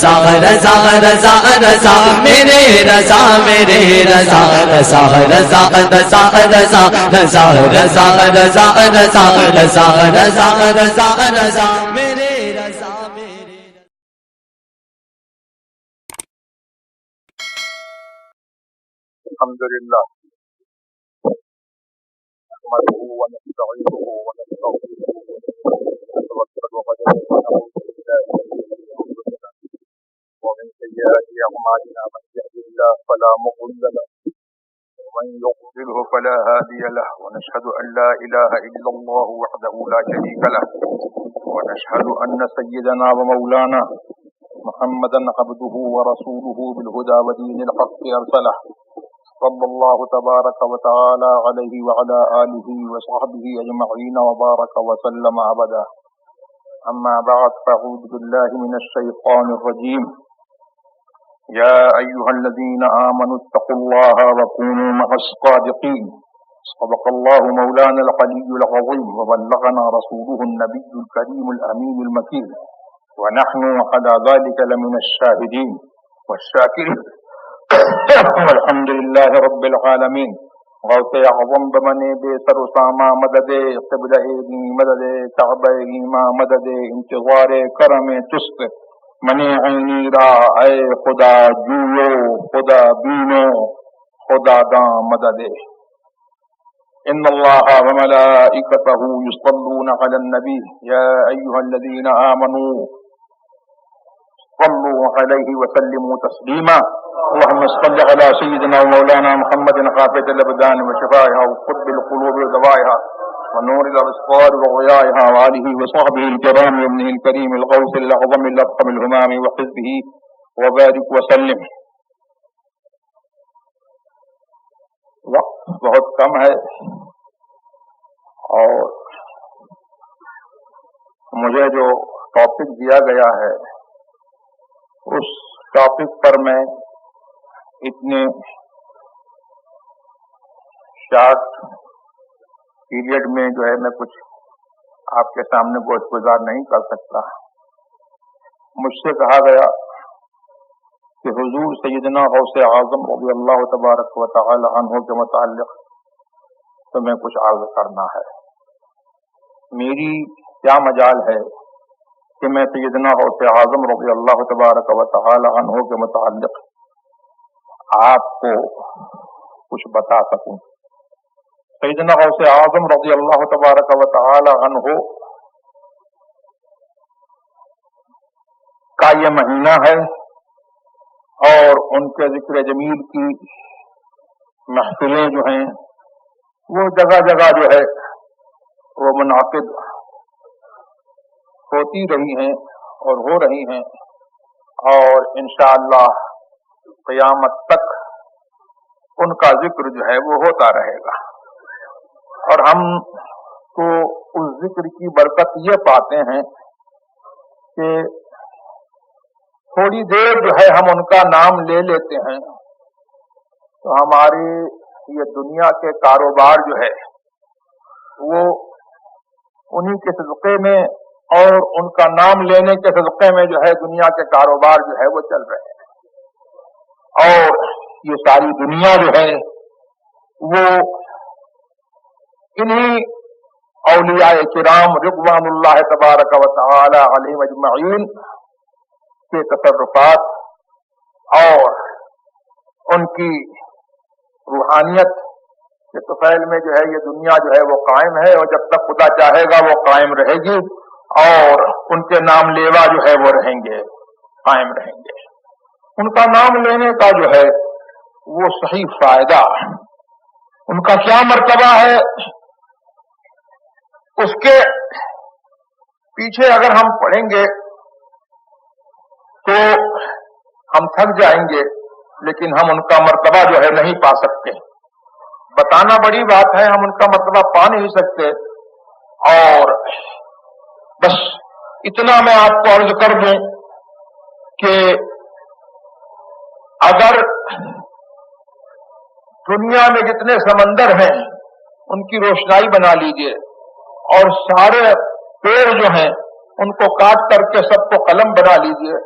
رضا رضا رضا رضا میرے رضا میرے رضا رضا رضا رضا رضا رضا رضا رضا رضا رضا رضا رضا رضا میرے رضا میرے الحمد للہ نحمده ونستعينه ونستغفره ونتوكل عليه ومن سيئات أعمالنا من يهده الله فلا مضل له ومن يضلله فلا هادي له ونشهد أن لا إله إلا الله وحده لا شريك له ونشهد أن سيدنا ومولانا محمدا عبده ورسوله بالهدى ودين الحق أرسله صلى الله تبارك وتعالى عليه وعلى آله وصحبه أجمعين وبارك وسلم أبدا أما بعد فأعوذ بالله من الشيطان الرجيم يا أيها الذين آمنوا اتقوا الله وكونوا مع الصادقين صدق الله مولانا العلي العظيم وبلغنا رسوله النبي الكريم الأمين المكين ونحن على ذلك لمن الشاهدين والشاكرين الحمد للہ رب العالمین غوث اعظم بمن بے سر و ساما مدد قبلہ مدد کعبہ ایما مدد انتظار کرم تست من عینی را اے خدا جویو خدا بینو خدا داں مدد ان اللہ وملائکتہ یصلون علی النبی یا ایہا الذین آمنوا صلوا علیہ وسلموا تسلیما اللهم صل على سيدنا ومولانا محمد خافض الابدان وشفائها وقطب القلوب ودوائها ونور الابصار وضيائها وآله وصحبه الكرام وابنه الكريم الغوث الاعظم الاكرم الهمام وحزبه وبارك وسلم. وقت بہت کم ہے اور مجھے جو ٹاپک دیا گیا ہے اس ٹاپک پر میں اتنے شارٹ پیریڈ میں جو ہے میں کچھ آپ کے سامنے گوش گزار نہیں کر سکتا. مجھ سے کہا گیا کہ حضور سیدنا غوث اعظم رضی اللہ تبارک و تعالی عنہ کے متعلق تمہیں کچھ عرض کرنا ہے. میری کیا مجال ہے کہ میں سیدنا غوث اعظم رضی اللہ تبارک و تعالی عنہ کے متعلق آپ کو کچھ بتا سکوں. سیدنا غوث اعظم رضی اللہ تبارک و تعالی عنہ کا یہ مہینہ ہے اور ان کے ذکر جمیل کی محفلیں جو ہیں وہ جگہ جگہ جو ہے وہ منعقد ہوتی رہی ہیں اور ہو رہی ہیں اور انشاءاللہ قیامت تک ان کا ذکر جو ہے وہ ہوتا رہے گا. اور ہم تو اس ذکر کی برکت یہ پاتے ہیں کہ تھوڑی دیر جو ہے ہم ان کا نام لے لیتے ہیں تو ہماری یہ دنیا کے کاروبار جو ہے وہ انہی کے صدقے میں اور ان کا نام لینے کے صدقے میں جو ہے دنیا کے کاروبار جو ہے وہ چل رہے ہیں. اور یہ ساری دنیا جو ہے وہ انہی اولیاء کرام رضوان اللہ تبارک و تعالی علیہم اجمعین کے تصرفات اور ان کی روحانیت کے طفیل میں جو ہے یہ دنیا جو ہے وہ قائم ہے اور جب تک خدا چاہے گا وہ قائم رہے گی اور ان کے نام لیوا جو ہے وہ رہیں گے، قائم رہیں گے. ان کا نام لینے کا جو ہے وہ صحیح فائدہ ان کا کیا مرتبہ ہے اس کے پیچھے اگر ہم پڑھیں گے تو ہم تھک جائیں گے لیکن ہم ان کا مرتبہ جو ہے نہیں پا سکتے. بتانا بڑی بات ہے، ہم ان کا مرتبہ پا نہیں سکتے. اور بس اتنا میں آپ کو عرض کر دوں کہ اگر دنیا میں جتنے سمندر ہیں ان کی روشنائی بنا لیجئے اور سارے پیڑ جو ہیں ان کو کاٹ کر کے سب کو قلم بنا لیجئے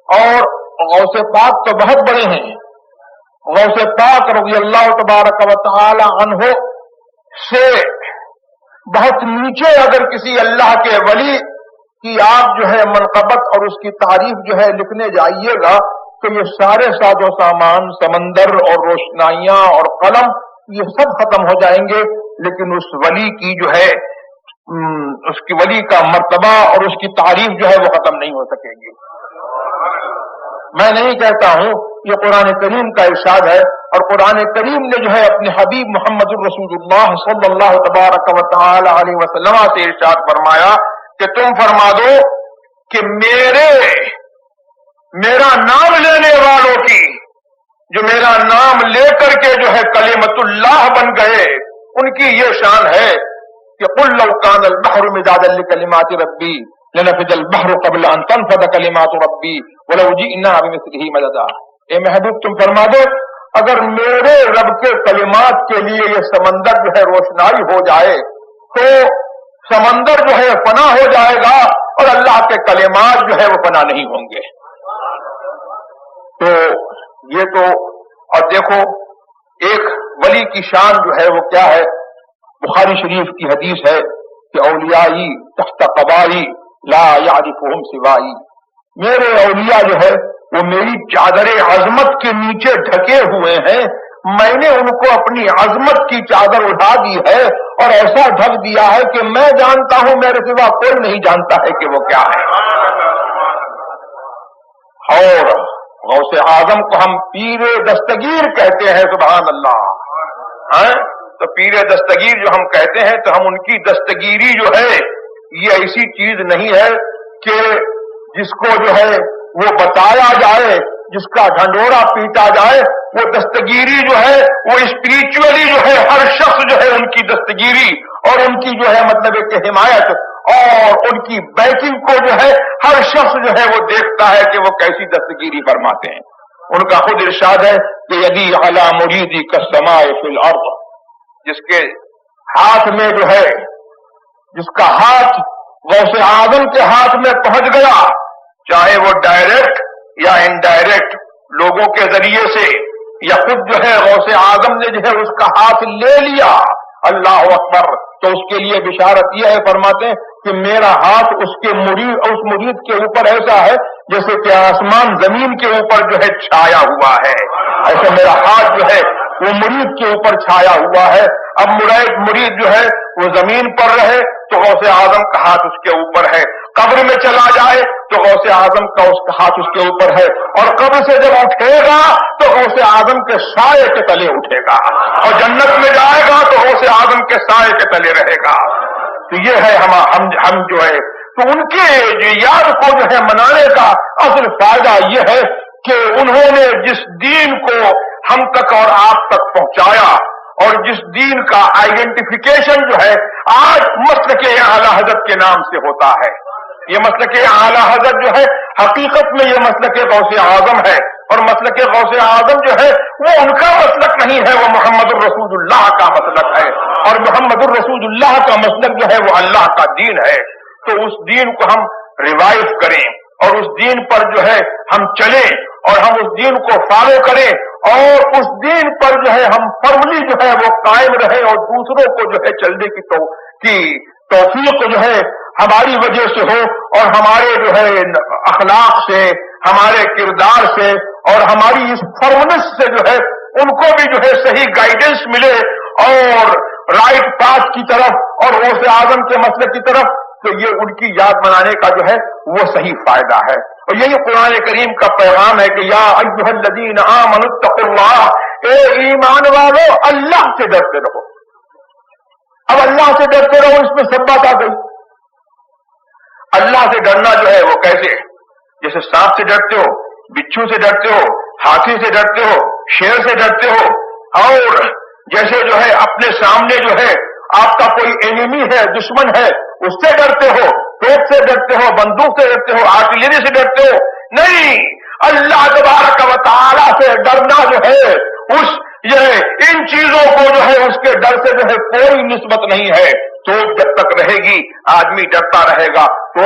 اور غوث پاک تو بہت بڑے ہیں. غوث پاک رضی اللہ تبارک و تعالی عنہ سے بہت نیچے اگر کسی اللہ کے ولی کی آپ جو ہے منقبت اور اس کی تعریف جو ہے لکھنے جائیے گا تو یہ سارے ساز و سامان، سمندر اور روشنائیاں اور قلم، یہ سب ختم ہو جائیں گے، لیکن اس ولی کی جو ہے اس کی ولی کا مرتبہ اور اس کی تعریف جو ہے وہ ختم نہیں ہو سکے گی. میں نہیں کہتا ہوں، یہ قرآن کریم کا ارشاد ہے، اور قرآن کریم نے جو ہے اپنے حبیب محمد الرسول اللہ صلی اللہ تبارک و تعالی علیہ وسلم سے ارشاد فرمایا کہ تم فرما دو کہ میرا نام لینے والوں کی، جو میرا نام لے کر کے جو ہے کلمۃ اللہ بن گئے، ان کی یہ شان ہے کہ قل لو کان البحر مدادا لکلمات ربی لنفد البحر قبل ان تنفد کلمات ربی ولو جئنا بمثله مددا. اے محبوب تم فرما دو اگر میرے رب کے کلمات کے لیے یہ سمندر جو ہے روشنائی ہو جائے تو سمندر جو ہے فنا ہو جائے گا اور اللہ کے کلمات جو ہے وہ فنا نہیں ہوں گے. تو یہ تو، اور دیکھو ایک ولی کی شان جو ہے وہ کیا ہے. بخاری شریف کی حدیث ہے کہ اولیائی تحت قبائی لا یعرفہم سوائی. میرے اولیاء جو ہے وہ میری چادر عظمت کے نیچے ڈھکے ہوئے ہیں، میں نے ان کو اپنی عظمت کی چادر اٹھا دی ہے اور ایسا ڈھک دیا ہے کہ میں جانتا ہوں، میرے سوا کوئی نہیں جانتا ہے کہ وہ کیا ہے. اور غوث اعظم کو ہم پیر دستگیر کہتے ہیں، سبحان اللہ. تو پیر دستگیر جو ہم کہتے ہیں تو ہم ان کی دستگیری جو ہے یہ ایسی چیز نہیں ہے کہ جس کو جو ہے وہ بتایا جائے، جس کا ڈھنڈورا پیٹا جائے. وہ دستگیری جو ہے وہ اسپریچولی جو ہے ہر شخص جو ہے ان کی دستگیری اور ان کی جو ہے مطلب کہ حمایت اور ان کی بیکنگ کو جو ہے ہر شخص جو ہے وہ دیکھتا ہے کہ وہ کیسی دستگیری فرماتے ہیں. ان کا خود ارشاد ہے کہ یدی علی مریدی کالسماء فی الارض، جس کے ہاتھ میں جو ہے، جس کا ہاتھ غوث اعظم کے ہاتھ میں پہنچ گیا، چاہے وہ ڈائریکٹ یا انڈائریکٹ لوگوں کے ذریعے سے یا خود جو ہے غوث اعظم نے جو ہے اس کا ہاتھ لے لیا، اللہ اکبر، تو اس کے لیے بشارت یہ ہے، فرماتے ہیں کہ میرا ہاتھ اس مرید کے اوپر ایسا ہے جیسے کہ آسمان زمین کے اوپر جو ہے چھایا ہوا ہے. ایسا میرا ہاتھ جو ہے وہ مرید کے اوپر چھایا ہوا ہے. اب مرید جو ہے وہ زمین پر رہے تو غوث اعظم کا ہاتھ اس کے اوپر ہے، قبر میں چلا جائے تو غوث اعظم کا اس کا ہاتھ اس کے اوپر ہے، اور قبر سے جب اٹھے گا تو غوث اعظم کے سائے کے تلے اٹھے گا، اور جنت میں جائے گا تو غوث اعظم کے سائے کے تلے رہے گا. تو یہ ہے ہم جو ہے تو ان کے یاد کو جو ہے منانے کا اصل فائدہ یہ ہے کہ انہوں نے جس دین کو ہم تک اور آپ تک پہنچایا، اور جس دین کا آئیڈینٹیفیکیشن جو ہے آج مسلک اعلی حضرت کے نام سے ہوتا ہے. یہ مسلک اعلی حضرت جو ہے حقیقت میں یہ مسلک غوث اعظم ہے، اور مسلک غوث اعظم جو ہے وہ ان کا مسلک نہیں ہے، وہ محمد الرسول اللہ کا مسلک ہے، اور محمد الرسول اللہ کا مسلک جو ہے وہ اللہ کا دین ہے. تو اس دین کو ہم ریوائو کریں اور اس دین پر جو ہے ہم چلیں اور ہم اس دین کو فالو کریں اور اس دین پر جو ہے ہم فرملی جو ہے وہ قائم رہیں اور دوسروں کو جو ہے چلنے کی توفیق جو ہے ہماری وجہ سے ہو، اور ہمارے جو ہے اخلاق سے، ہمارے کردار سے اور ہماری اس فرمنس سے جو ہے ان کو بھی جو ہے صحیح گائیڈنس ملے اور رائٹ پاتھ کی طرف اور غوث اعظم کے مسئلے کی طرف. تو یہ ان کی یاد منانے کا جو ہے وہ صحیح فائدہ ہے، اور یہی قرآن کریم کا پیغام ہے کہ یا ایھا الذین آمنوا اتقوا اللہ، اے ایمان والو اللہ سے ڈرتے رہو. اب اللہ سے ڈرتے رہو، اس میں سب بات آ گئی. اللہ سے ڈرنا جو ہے وہ کیسے؟ جیسے سانپ سے ڈرتے ہو، بچھو سے ڈرتے ہو، ہاتھی سے ڈرتے ہو، شیر سے ڈرتے ہو، اور جیسے جو ہے اپنے سامنے جو ہے آپ کا کوئی اینیمی ہے، دشمن ہے، اس سے ڈرتے ہو، توپ سے ڈرتے ہو، بندوق سے ڈرتے ہو، آرٹلری سے ڈرتے ہو. نہیں، اللہ تبارک و تعالی سے ڈرنا جو ہے یہ ان چیزوں کو جو ہے اس کے ڈر سے جو ہے کوئی نسبت نہیں ہے. تو جب تک رہے گی آدمی ڈرتا رہے گا، تو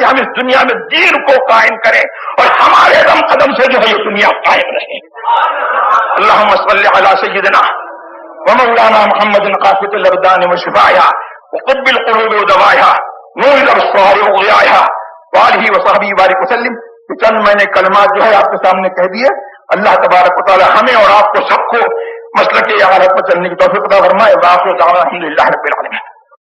کہ ہم اس دنیا میں دین کو قائم کریں اور ہمارے دم قدم سے جو ہے یہ دنیا قائم رہے. اللہم صلی علی سیدنا ومولانا محمد قاطع الابدان وشفائها وقطب القلوب ودوائها نور الابصار وضیائها وآلہ وصحبہ بارک وسلم. چند میں نے کلمات جو ہے آپ کے سامنے کہہ دیے. اللہ تبارک و تعالی ہمیں اور آپ کو سب کو مسلک اعارت پر چلنے کی توفیق عطا فرمائے. وآخر دعوانا الحمدللہ رب العالمین.